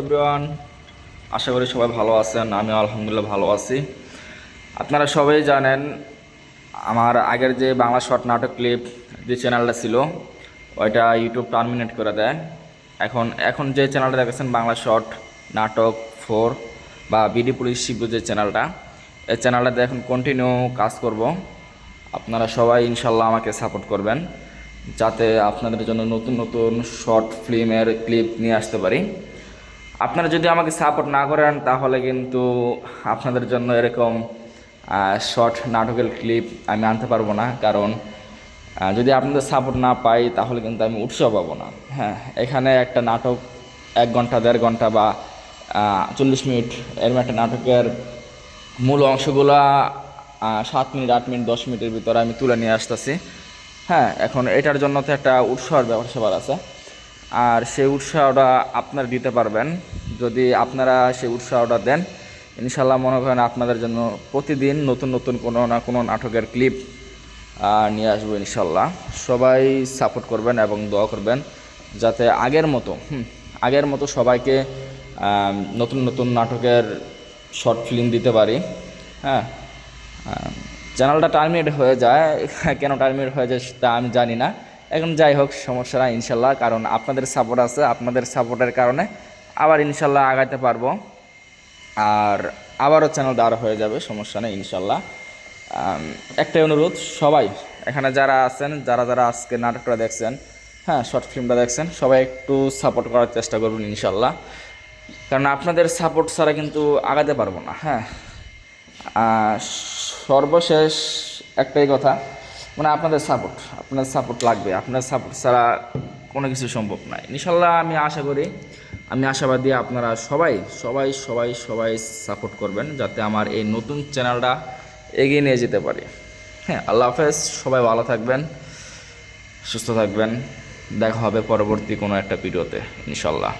Everyone, আশা করি সবাই ভালো আছেন। আমি আলহামদুলিল্লাহ ভালো আছি। আপনারা সবাই জানেন আমার আগের যে বাংলা শর্ট নাটক ক্লিপ যে চ্যানেলটা ছিল ওইটা ইউটিউব টার্মিনেট করে দেয়। এখন এখন যে চ্যানেলটা দেখেছেন বাংলা শর্ট নাটক 4 বা বিডি পুলিশ শিবু যে চ্যানেলটা, এই চ্যানেলটাতে এখন কন্টিনিউ কাজ করব। আপনারা সবাই ইনশাল্লাহ আমাকে সাপোর্ট করবেন যাতে আপনাদের জন্য নতুন নতুন শর্ট ফিল্মের ক্লিপ নিয়ে আসতে পারি। আপনারা যদি আমাকে সাপোর্ট না করেন তাহলে কিন্তু আপনাদের জন্য এরকম শর্ট নাটকের ক্লিপ আমি আনতে পারবো না। কারণ যদি আপনাদের সাপোর্ট না পাই তাহলে কিন্তু আমি উৎসাহ পাবো না। হ্যাঁ, এখানে একটা নাটক 1 ঘন্টা 1.5 ঘন্টা বা 40 মিনিট এরকম একটা নাটকের মূল অংশগুলা 7 মিনিট 8 মিনিট 10 মিনিটের ভিতরে আমি তুলে নিয়ে আসতেছি। হ্যাঁ, এখন এটার জন্য তো একটা উৎসাহের ব্যাপার আছে। আর সেই উৎসাহটা আপনারা দিতে পারবেন যদি আপনারা সেই উৎসাহটা দেন। ইনশাল্লাহ মনে করেন আপনাদের জন্য প্রতিদিন নতুন নতুন কোনো না কোনো নাটকের ক্লিপ নিয়ে আসবো ইনশাল্লাহ। সবাই সাপোর্ট করবেন এবং দোয়া করবেন যাতে আগের মতো সবাইকে নতুন নতুন নাটকের শর্ট ফিল্ম দিতে পারি। হ্যাঁ, চ্যানেলটা টার্মিনেট হয়ে যায়, কেন টার্মিনেট হয়ে যায় তা আমি জানি না। এখন যাই হোক, সমস্যা না ইনশাল্লাহ, কারণ আপনাদের সাপোর্ট আছে। আপনাদের সাপোর্টের কারণে আবার ইনশাল্লাহ আগাইতে পারবো, আর আবারও চ্যানেল দাঁড় হয়ে যাবে, সমস্যা নেই ইনশাল্লাহ। একটাই অনুরোধ, সবাই এখানে যারা আছেন, যারা যারা আজকে নাটকটা দেখছেন, হ্যাঁ শর্ট ফিল্মটা দেখছেন, সবাই একটু সাপোর্ট করার চেষ্টা করবেন ইনশাল্লাহ। কারণ আপনাদের সাপোর্ট ছাড়া কিন্তু আগাতে পারবো না। হ্যাঁ, সর্বশেষ একটাই কথা, মানে আপনাদের সাপোর্ট লাগবে। আপনার সাপোর্ট ছাড়া কোনো কিছু সম্ভব নয় ইনশাল্লাহ। আমি আশা করি, আমি আশাবাদী আপনারা সবাই সবাই সবাই সবাই সাপোর্ট করবেন যাতে আমার এই নতুন চ্যানেলটা এগিয়ে নিয়ে যেতে পারি। হ্যাঁ, আল্লাহ হাফেজ। সবাই ভালো থাকবেন, সুস্থ থাকবেন। দেখা হবে পরবর্তী কোনো একটা ভিডিওতে ইনশাল্লাহ।